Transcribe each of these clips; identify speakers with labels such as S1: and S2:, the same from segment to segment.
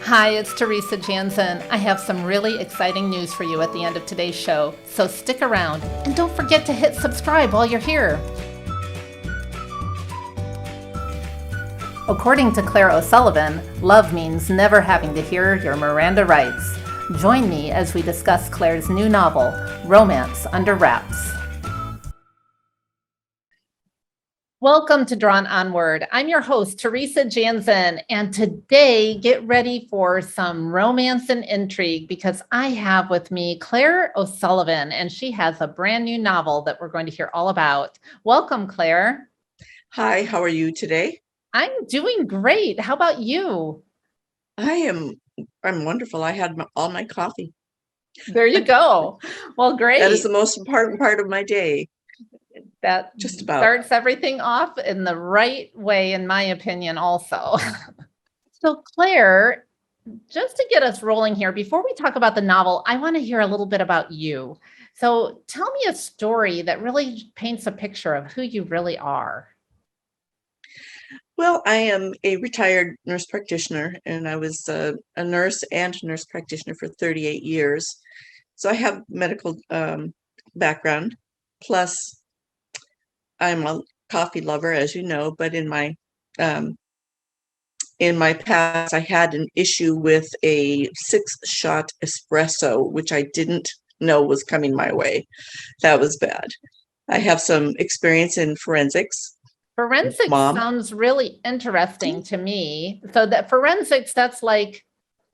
S1: Hi, it's Teresa Janzen. I have some really exciting news for you at the end of today's show, so stick around and don't forget to hit subscribe while you're here. According to Claire O'Sullivan, love means never having to hear your Miranda rights. Join me as we discuss Claire's new novel, Romance Under Wraps. Welcome to Drawn Onward. I'm your host, Teresa Janzen, and today get ready for some romance and intrigue because I have with me Claire O'Sullivan, and she has a brand new novel that we're going to hear all about. Welcome, Claire.
S2: Hi, how are you today?
S1: I'm doing great. How about you?
S2: I'm wonderful. I had all my coffee.
S1: There you go. Well, great.
S2: That is the most important part of my day.
S1: That
S2: Just about
S1: starts everything off in the right way, in my opinion, also. So, Claire, just to get us rolling here, before we talk about the novel, I want to hear a little bit about you. So, tell me a story that really paints a picture of who you really are.
S2: Well, I am a retired nurse practitioner, and I was a nurse and nurse practitioner for 38 years. So I have medical background. Plus, I'm a coffee lover, as you know, but in my past, I had an issue with a 6-shot espresso, which I didn't know was coming my way. That was bad. I have some experience in forensics.
S1: Forensics sounds really interesting to me. So that forensics, that's like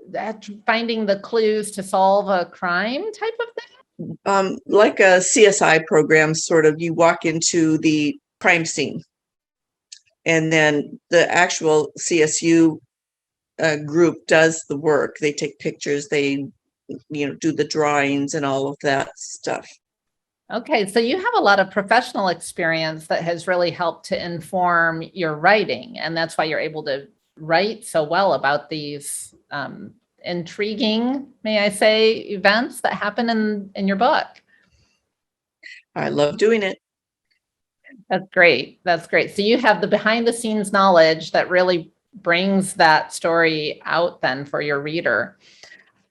S1: that finding the clues to solve a crime type of thing?
S2: Like a CSI program, sort of. You walk into the crime scene, and then the actual CSU group does the work. They take pictures, they do the drawings and all of that stuff.
S1: Okay, so you have a lot of professional experience that has really helped to inform your writing, and that's why you're able to write so well about these intriguing, may I say, events that happen in your book.
S2: I love doing it.
S1: That's great. That's great. So you have the behind the scenes knowledge that really brings that story out then for your reader.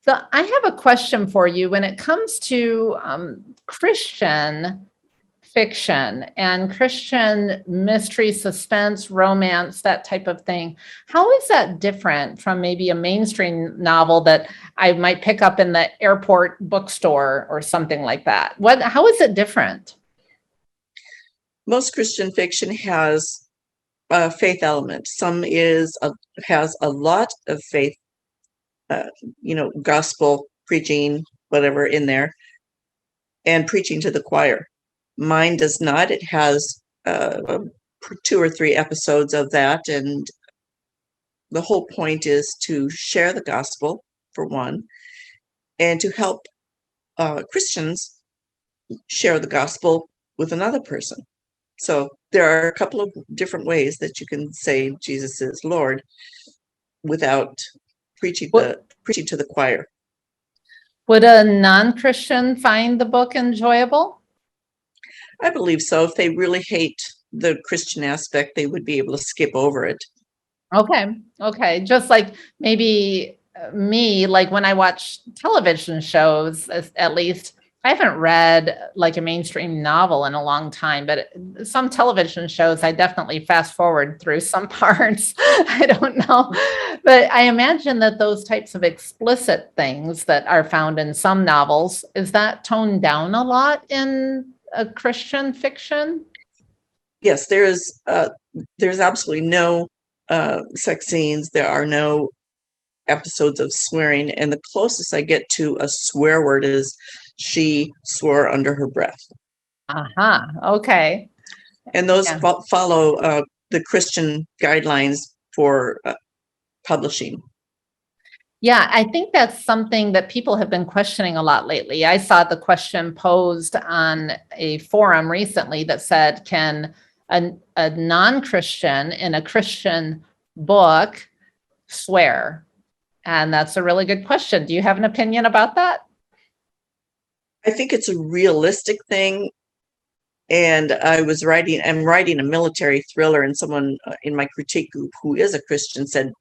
S1: So I have a question for you when it comes to Christian fiction and Christian mystery, suspense, romance, that type of thing. How is that different from maybe a mainstream novel that I might pick up in the airport bookstore or something like that? How is it different?
S2: Most Christian fiction has a faith element. Some has a lot of faith, gospel preaching, whatever in there, and preaching to the choir. Mine does not. It has 2 or 3 episodes of that, and the whole point is to share the gospel, for one, and to help Christians share the gospel with another person. So there are a couple of different ways that you can say Jesus is Lord without preaching to the choir.
S1: Would a non-Christian find the book enjoyable?
S2: I believe so. If they really hate the Christian aspect, they would be able to skip over it.
S1: Okay. Just like maybe me, like when I watch television shows, at least, I haven't read like a mainstream novel in a long time, but some television shows, I definitely fast forward through some parts. I don't know. But I imagine that those types of explicit things that are found in some novels, is that toned down a lot in a Christian fiction?
S2: Yes, there's absolutely no sex scenes. There are no episodes of swearing, and the closest I get to a swear word is she swore under her breath.
S1: Okay.
S2: And those follow the Christian guidelines for publishing.
S1: Yeah, I think that's something that people have been questioning a lot lately. I saw the question posed on a forum recently that said, can a non-Christian in a Christian book swear? And that's a really good question. Do you have an opinion about that?
S2: I think it's a realistic thing. And I'm writing a military thriller, and someone in my critique group who is a Christian said,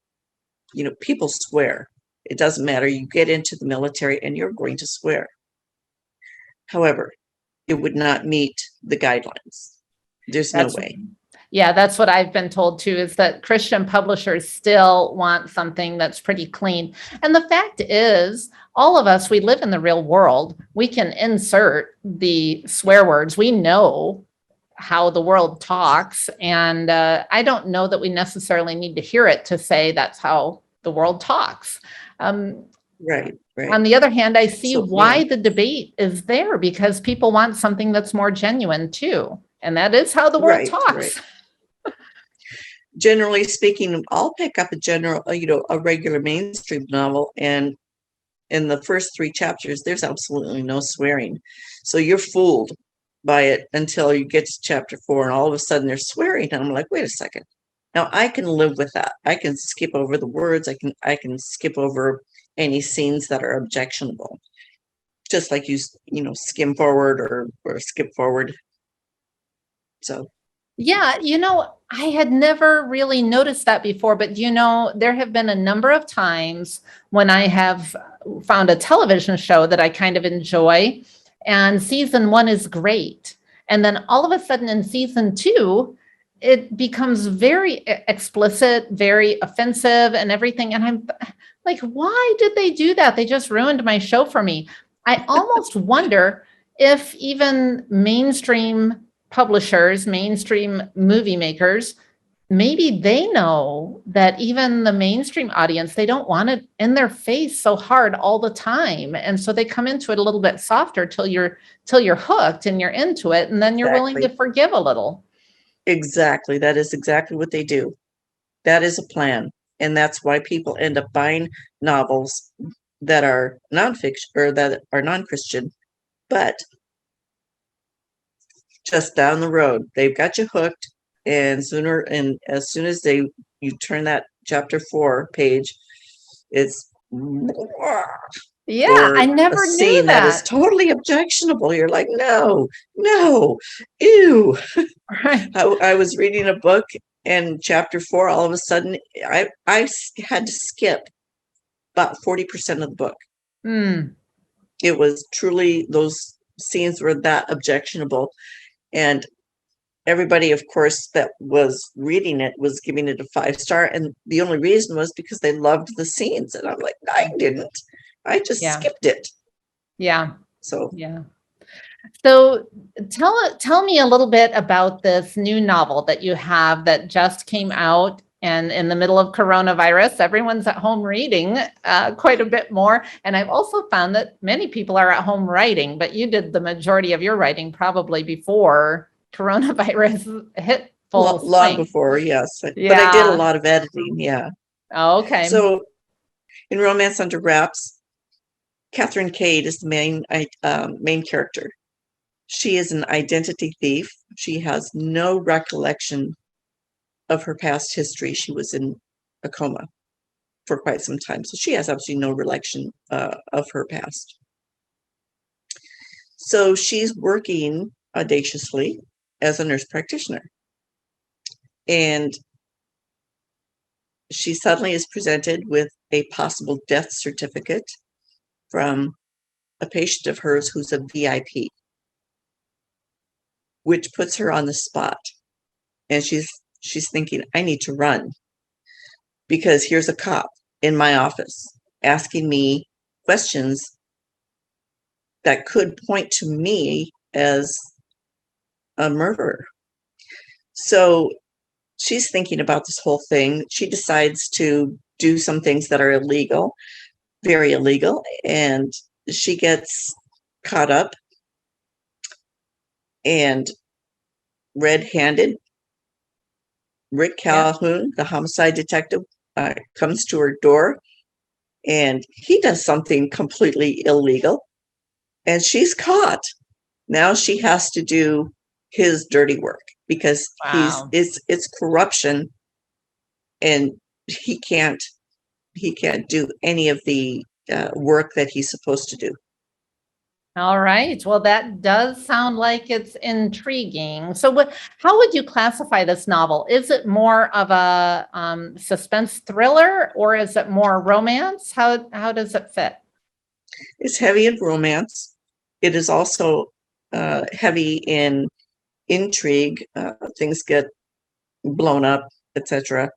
S2: people swear. It doesn't matter. You get into the military and you're going to swear. However, it would not meet the guidelines. There's no way.
S1: Yeah, that's what I've been told too, is that Christian publishers still want something that's pretty clean. And the fact is, all of us, we live in the real world. We can insert the swear words. We know how the world talks. And I don't know that we necessarily need to hear it to say that's how the world talks.
S2: Right.
S1: On the other hand, I see why the debate is there, because people want something that's more genuine too. And that is how the world talks.
S2: Right. Generally speaking, I'll pick up a regular mainstream novel, and in the first 3 chapters, there's absolutely no swearing. So you're fooled by it until you get to chapter 4, and all of a sudden they're swearing. And I'm like, wait a second. Now I can live with that. I can skip over the words. I can skip over any scenes that are objectionable. Just like you skim forward or skip forward. So.
S1: Yeah, I had never really noticed that before, but there have been a number of times when I have found a television show that I kind of enjoy, and season 1 is great. And then all of a sudden in season 2, it becomes very explicit, very offensive and everything. And I'm like, why did they do that? They just ruined my show for me. I almost wonder if even mainstream publishers, mainstream movie makers, maybe they know that even the mainstream audience, they don't want it in their face so hard all the time. And so they come into it a little bit softer till you're hooked and you're into it. And then you're willing to forgive a little.
S2: Exactly. That is exactly what they do. That is a plan. And that's why people end up buying novels that are nonfiction or that are non-Christian, but just down the road, they've got you hooked. And as soon as you turn that chapter 4 page, it's
S1: I never knew
S2: that is totally objectionable. You're like, no, ew.
S1: Right.
S2: I was reading a book, and chapter 4, all of a sudden, I had to skip about 40% of the book. It was truly, those scenes were that objectionable. And everybody, of course, that was reading it was giving it a 5-star. And the only reason was because they loved the scenes. And I'm like, I didn't. I just skipped it.
S1: Yeah.
S2: So
S1: tell me a little bit about this new novel that you have that just came out. And in the middle of coronavirus, everyone's at home reading quite a bit more. And I've also found that many people are at home writing, but you did the majority of your writing probably before coronavirus hit full swing.
S2: Long before, yes. Yeah. But I did a lot of editing, yeah.
S1: Oh, okay.
S2: So in Romance Under Wraps, Catherine Cade is the main character. She is an identity thief. She has no recollection of her past history. She was in a coma for quite some time. So she has absolutely no recollection of her past. So she's working audaciously as a nurse practitioner. And she suddenly is presented with a possible death certificate from a patient of hers who's a VIP, which puts her on the spot. And she's thinking, I need to run, because here's a cop in my office asking me questions that could point to me as a murderer. So she's thinking about this whole thing. She decides to do some things that are illegal, very illegal, and she gets caught up and red-handed. Rick Calhoun, the homicide detective, comes to her door, and he does something completely illegal, and she's caught. Now she has to do his dirty work, because it's corruption, and he can't do any of the work that he's supposed to do.
S1: All right. Well, that does sound like it's intriguing. So, how would you classify this novel? Is it more of a suspense thriller, or is it more romance? How does it fit?
S2: It's heavy in romance. It is also heavy in intrigue. Things get blown up, etc.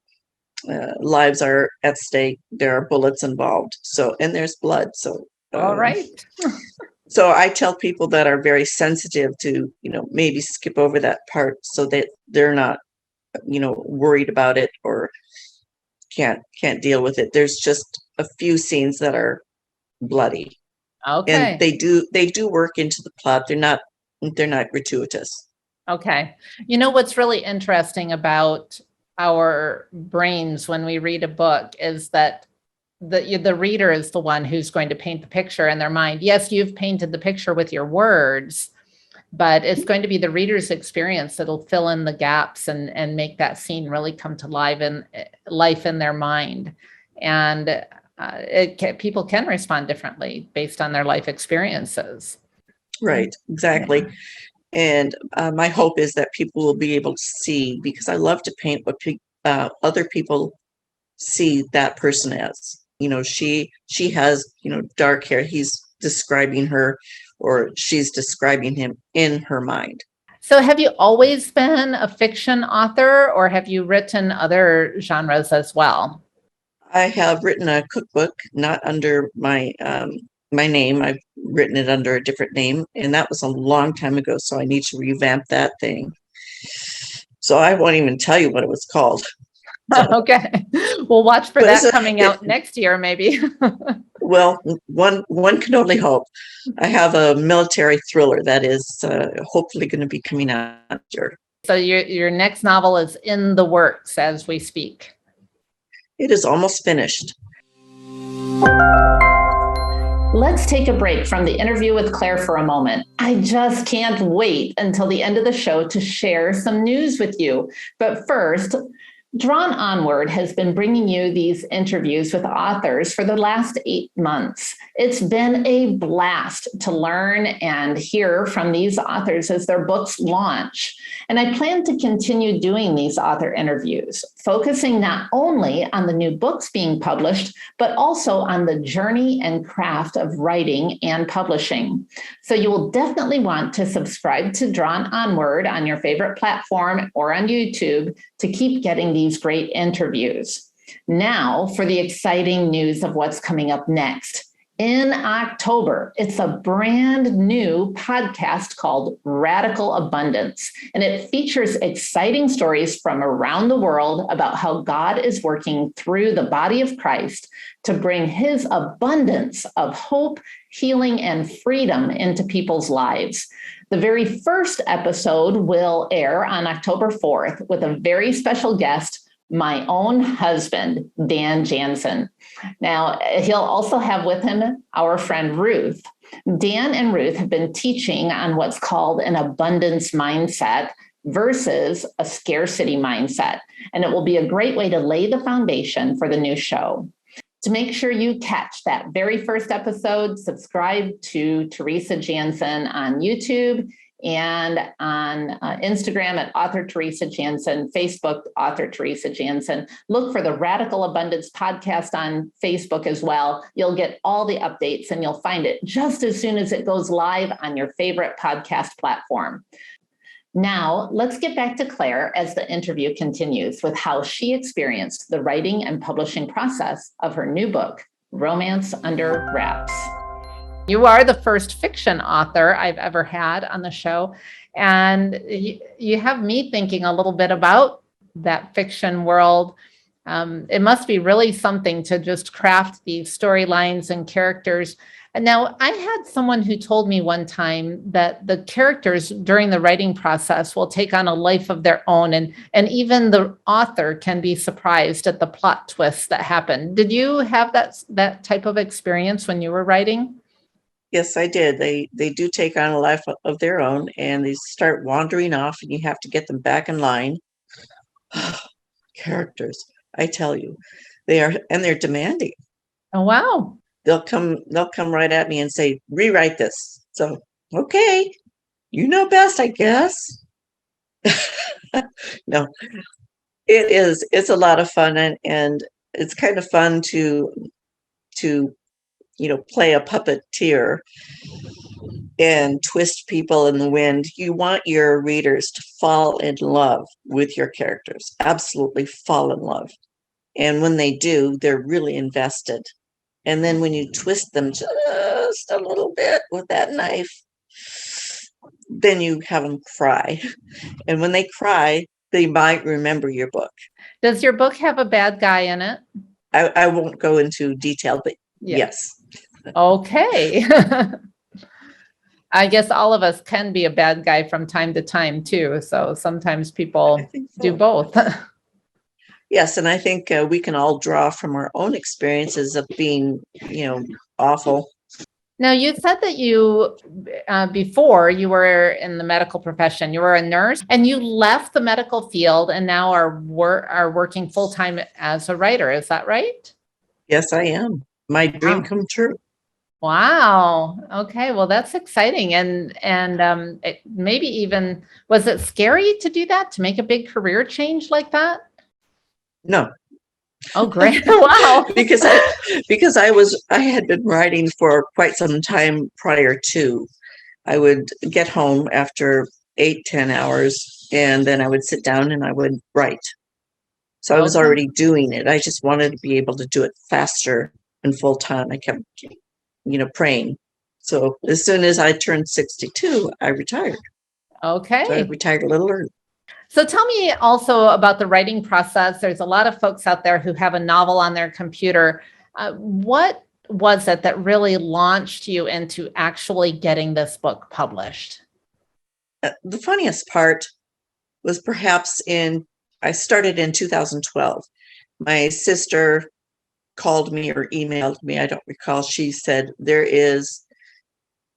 S2: Lives are at stake. There are bullets involved. So, and there's blood. So,
S1: All right.
S2: so I tell people that are very sensitive to, maybe skip over that part so that they're not, worried about it or can't deal with it. There's just a few scenes that are bloody, and
S1: Okay.
S2: they do work into the plot. They're not gratuitous.
S1: Okay. You know what's really interesting about our brains when we read a book is that the reader is the one who's going to paint the picture in their mind. Yes, you've painted the picture with your words, but it's going to be the reader's experience that'll fill in the gaps and make that scene really come to life in their mind. And people can respond differently based on their life experiences.
S2: Right, exactly.
S1: Yeah.
S2: And my hope is that people will be able to see, because I love to paint what other people see that person as. She has, dark hair. He's describing her, or she's describing him in her mind.
S1: So have you always been a fiction author, or have you written other genres as well?
S2: I have written a cookbook, not under my name. I've written it under a different name, and that was a long time ago. So I need to revamp that thing. So I won't even tell you what it was called. So,
S1: Okay. We'll watch for
S2: but
S1: that coming out next year, maybe.
S2: well, one can only hope. I have a military thriller that is hopefully going to be coming out next year.
S1: So your next novel is in the works as we speak.
S2: It is almost finished.
S1: Let's take a break from the interview with Claire for a moment. I just can't wait until the end of the show to share some news with you. But first, Drawn Onward has been bringing you these interviews with authors for the last 8 months. It's been a blast to learn and hear from these authors as their books launch. And I plan to continue doing these author interviews, focusing not only on the new books being published, but also on the journey and craft of writing and publishing. So you will definitely want to subscribe to Drawn Onward on your favorite platform or on YouTube to keep getting these great interviews. Now for the exciting news of what's coming up next. In October, it's a brand new podcast called Radical Abundance, and it features exciting stories from around the world about how God is working through the body of Christ to bring his abundance of hope, healing, and freedom into people's lives. The very first episode will air on October 4th with a very special guest, my own husband, Dan Janzen. Now, he'll also have with him our friend Ruth. Dan and Ruth have been teaching on what's called an abundance mindset versus a scarcity mindset. And it will be a great way to lay the foundation for the new show. To make sure you catch that very first episode, subscribe to Teresa Janzen on YouTube and on Instagram at author Teresa Janzen, Facebook author Teresa Janzen. Look for the Radical Abundance podcast on Facebook as well. You'll get all the updates and you'll find it just as soon as it goes live on your favorite podcast platform. Now, let's get back to Claire as the interview continues with how she experienced the writing and publishing process of her new book, Romance Under Wraps. You are the first fiction author I've ever had on the show. And you have me thinking a little bit about that fiction world. It must be really something to just craft these storylines and characters. And now I had someone who told me one time that the characters during the writing process will take on a life of their own. And even the author can be surprised at the plot twists that happen. Did you have that type of experience when you were writing?
S2: Yes, I did. They do take on a life of their own, and they start wandering off, and you have to get them back in line. Characters, I tell you, they're demanding.
S1: Oh, wow.
S2: They'll come right at me and say, rewrite this. So, okay, you know best, I guess. No, it's a lot of fun, and it's kind of fun to play a puppeteer and twist people in the wind. You want your readers to fall in love with your characters, absolutely fall in love. And when they do, they're really invested. And then when you twist them just a little bit with that knife, then you have them cry. And when they cry, they might remember your book.
S1: Does your book have a bad guy in it?
S2: I won't go into detail, but yes.
S1: Okay. I guess all of us can be a bad guy from time to time too. So sometimes people do both.
S2: Yes, and I think we can all draw from our own experiences of being, awful.
S1: Now, you said that you, before you were in the medical profession, you were a nurse and you left the medical field and now are working full time as a writer. Is that right?
S2: Yes, I am. My dream come true.
S1: Wow. Okay. Well, that's exciting. And maybe even, was it scary to do that, to make a big career change like that?
S2: No.
S1: Oh, great. Wow.
S2: because I had been writing for quite some time prior to. I would get home after 8-10 hours, and then I would sit down and I would write. So I was already doing it. I just wanted to be able to do it faster and full time. I kept, praying. So as soon as I turned 62, I retired.
S1: Okay.
S2: So I retired a little early.
S1: So tell me also about the writing process. There's a lot of folks out there who have a novel on their computer. What was it that really launched you into actually getting this book published?
S2: The funniest part was perhaps I started in 2012. My sister called me or emailed me, I don't recall. She said, there is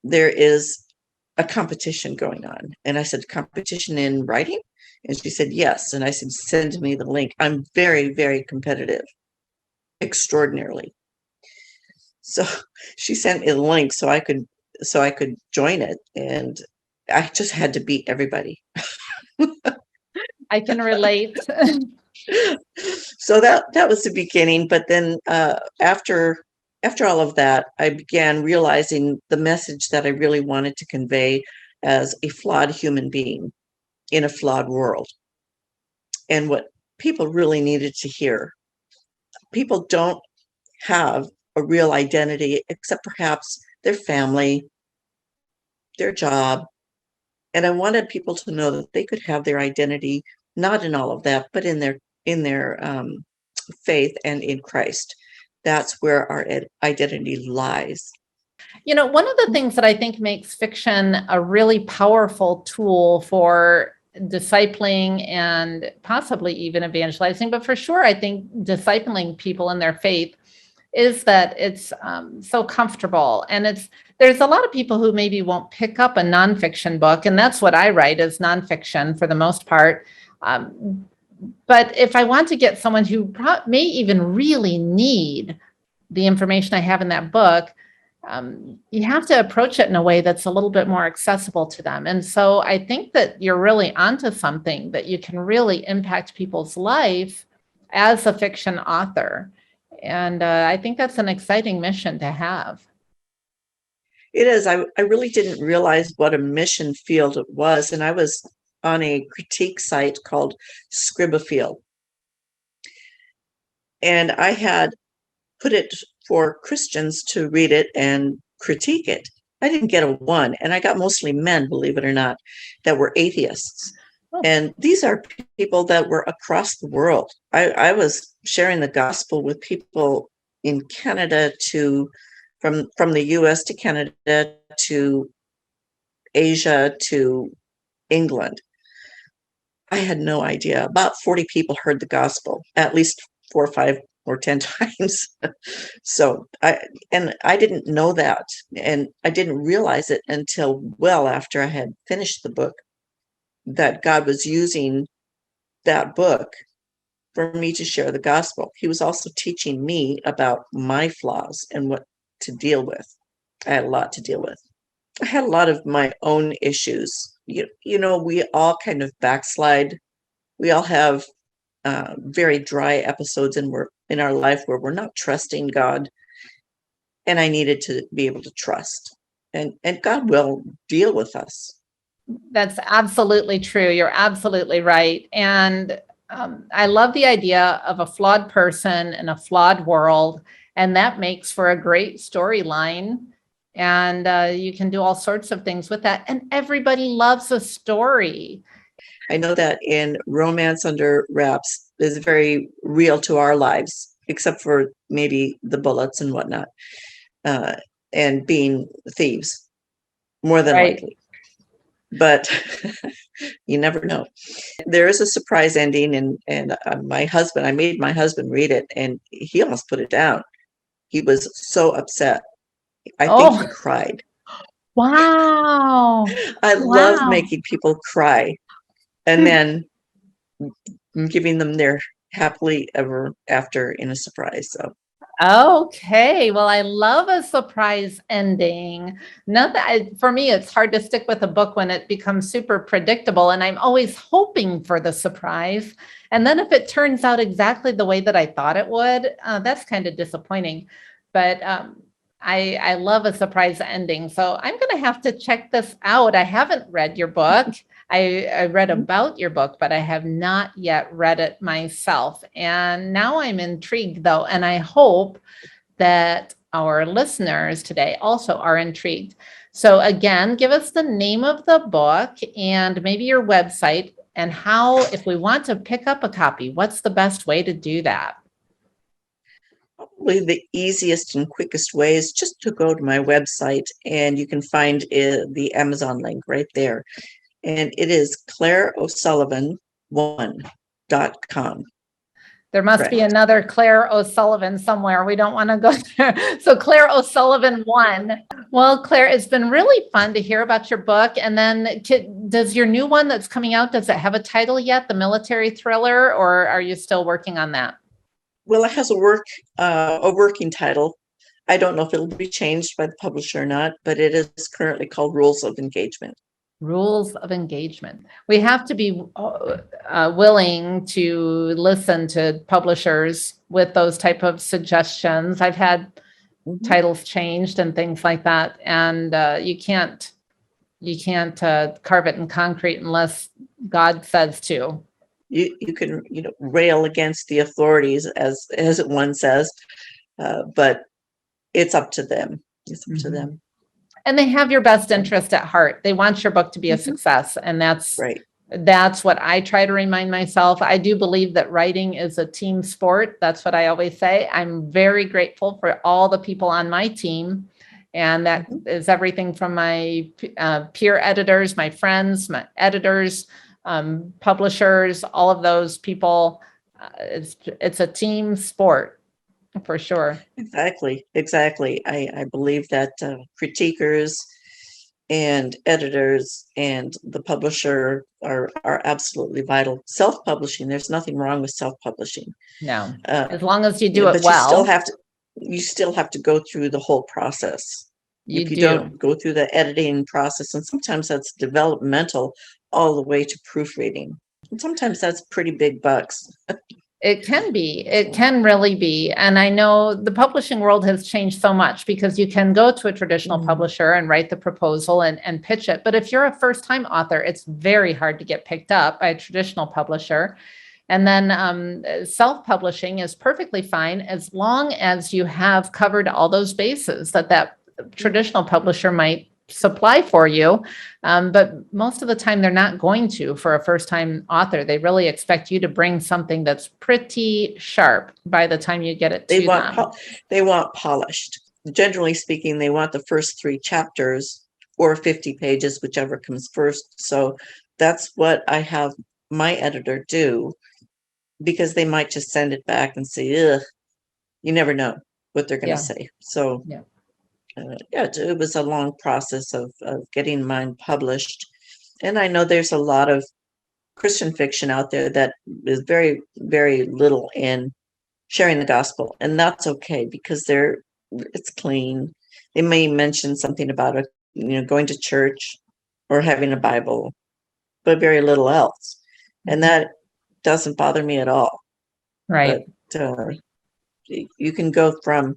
S2: a competition going on. And I said, competition in writing? And she said, yes. And I said, send me the link. I'm very, very competitive, extraordinarily. So she sent me the link so I could join it. And I just had to beat everybody.
S1: I can relate.
S2: So that was the beginning. But then after all of that, I began realizing the message that I really wanted to convey as a flawed human being in a flawed world, and what people really needed to hear. People don't have a real identity except perhaps their family, their job. And I wanted people to know that they could have their identity, not in all of that, but in their faith and in Christ. That's where our identity lies.
S1: One of the things that I think makes fiction a really powerful tool for discipling and possibly even evangelizing, but for sure, I think discipling people in their faith is that it's so comfortable. And there's a lot of people who maybe won't pick up a nonfiction book, and that's what I write, is nonfiction for the most part. But if I want to get someone who may even really need the information I have in that book, you have to approach it in a way that's a little bit more accessible to them. And so I think that you're really onto something, that you can really impact people's life as a fiction author. And I think that's an exciting mission to have.
S2: It is. I really didn't realize what a mission field it was. And I was on a critique site called Scribophile. And I had put it for Christians to read it and critique it. I didn't get a 1, and I got mostly men, believe it or not, that were atheists. Oh. And these are people that were across the world. I was sharing the gospel with people in Canada from the US to Canada to Asia to England. I had no idea. About 40 people heard the gospel, at least 4 or 5 or 10 times. So I didn't know that. And I didn't realize it until well after I had finished the book, that God was using that book for me to share the gospel. He was also teaching me about my flaws and what to deal with. I had a lot to deal with. I had a lot of my own issues. We all kind of backslide. We all have very dry episodes in our life where we're not trusting God, and I needed to be able to trust, and God will deal with us.
S1: That's absolutely true. You're absolutely right. And I love the idea of a flawed person in a flawed world. And that makes for a great storyline. And you can do all sorts of things with that. And everybody loves a story.
S2: I know that in Romance Under Wraps is very real to our lives, except for maybe the bullets and whatnot, uh, and being thieves, more than
S1: Right.
S2: likely. But you never know. There is a surprise ending, and I made my husband read it, and he almost put it down. He was so upset. I think he
S1: Oh,
S2: cried.
S1: wow.
S2: I love
S1: Wow.
S2: making people cry and then giving them their happily ever after in a surprise. So
S1: Okay, well, I love a surprise ending. For me, it's hard to stick with a book when it becomes super predictable, and I'm always hoping for the surprise. And then if it turns out exactly the way that I thought it would, that's kind of disappointing. But I love a surprise ending, so I'm going to have to check this out. I haven't read your book. I read about your book, but I have not yet read it myself. And now I'm intrigued, though, and I hope that our listeners today also are intrigued. So, again, give us the name of the book and maybe your website, and how, if we want to pick up a copy, what's the best way to do that?
S2: probably the easiest and quickest way is just to go to my website, and you can find the Amazon link right there. And it is claireosullivan1.com.
S1: There must be
S2: Correct.
S1: another Claire O'Sullivan somewhere. We don't want to go there. So Claire O'Sullivan 1. Well, Claire, it's been really fun to hear about your book. And then does your new one that's coming out, does it have a title yet, the military thriller, or are you still working on that?
S2: Well, it has a working title. I don't know if it'll be changed by the publisher or not, but it is currently called Rules of Engagement.
S1: Rules of engagement. We have to be willing to listen to publishers with those type of suggestions. I've had
S2: Mhm.
S1: titles changed and things like that, and you can't carve it in concrete unless God says to.
S2: You can rail against the authorities, as one says, but it's up to them. It's up to
S1: Mhm.
S2: them.
S1: And they have your best
S2: So,
S1: interest at heart. They want your book to be a
S2: mhm.
S1: success, and that's
S2: Right.
S1: that's what I try to remind myself. I do believe that writing is a team sport. That's what I always say. I'm very grateful for all the people on my team. And that
S2: Mhm.
S1: is everything from my peer editors, my friends, my editors, publishers, all of those people. It's a team sport for sure.
S2: Exactly. I believe that critiquers and editors and the publisher are absolutely vital. Self-publishing, there's nothing wrong with self-publishing,
S1: No,
S2: uh,
S1: as long as you do it
S2: but
S1: well,
S2: you still have to go through the whole process.
S1: you
S2: If you
S1: do.
S2: don't go through the editing process, and sometimes that's developmental all the way to proofreading, and sometimes that's pretty big bucks.
S1: It can be. It
S2: So,
S1: can really be. And I know the publishing world has changed so much because you can go to a traditional
S2: mm,
S1: publisher and write the proposal and pitch it. But if you're a first time author, it's very hard to get picked up by a traditional publisher. And then self publishing is perfectly fine as long as you have covered all those bases that traditional publisher might supply for you. But most of the time, they're not going to for a first time author. They really expect you to bring something that's pretty sharp by the time you get it
S2: they
S1: to
S2: want
S1: them.
S2: they want polished. Generally speaking, they want the first 3 chapters or 50 pages, whichever comes first. So that's what I have my editor do, because they might just send it back and say, ugh, you never know what they're going to
S1: Yeah.
S2: say. So
S1: Yeah.
S2: yeah, it was a long process of getting mine published. And I know there's a lot of Christian fiction out there that is very, very little in sharing the gospel, and that's okay because it's clean. They may mention something about a going to church or having a Bible, but very little else. And that doesn't bother me at all.
S1: Right.
S2: But you can go from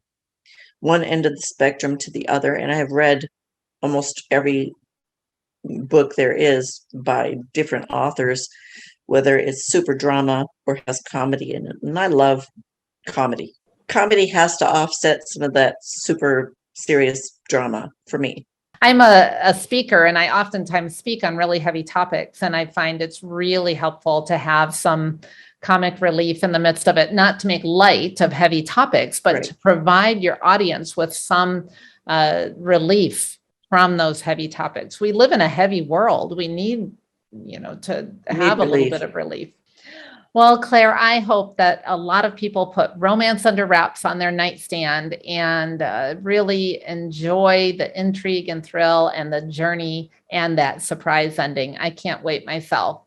S2: one end of the spectrum to the other. And I have read almost every book there is by different authors, whether it's super drama or has comedy in it. And I love comedy. Comedy has to offset some of that super serious drama for me.
S1: I'm a speaker, and I oftentimes speak on really heavy topics, and I find it's really helpful to have some comic relief in the midst of it, not to make light of heavy topics, but to provide your audience with some relief from those heavy topics. We live in a heavy world. We need, to have a little bit of relief. Well, Claire, I hope that a lot of people put romance under wraps on their nightstand and really enjoy the intrigue and thrill and the journey and that surprise ending. I can't wait myself.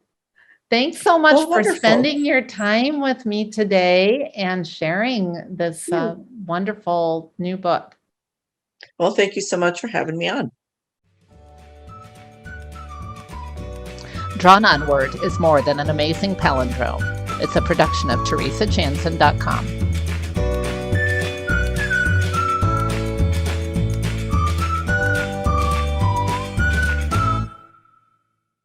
S1: Thanks so much for spending your time with me today and sharing this wonderful new book.
S2: Well, thank you so much for having me on.
S1: Drawn On Word is more than an amazing palindrome. It's a production of TeresaJanzen.com.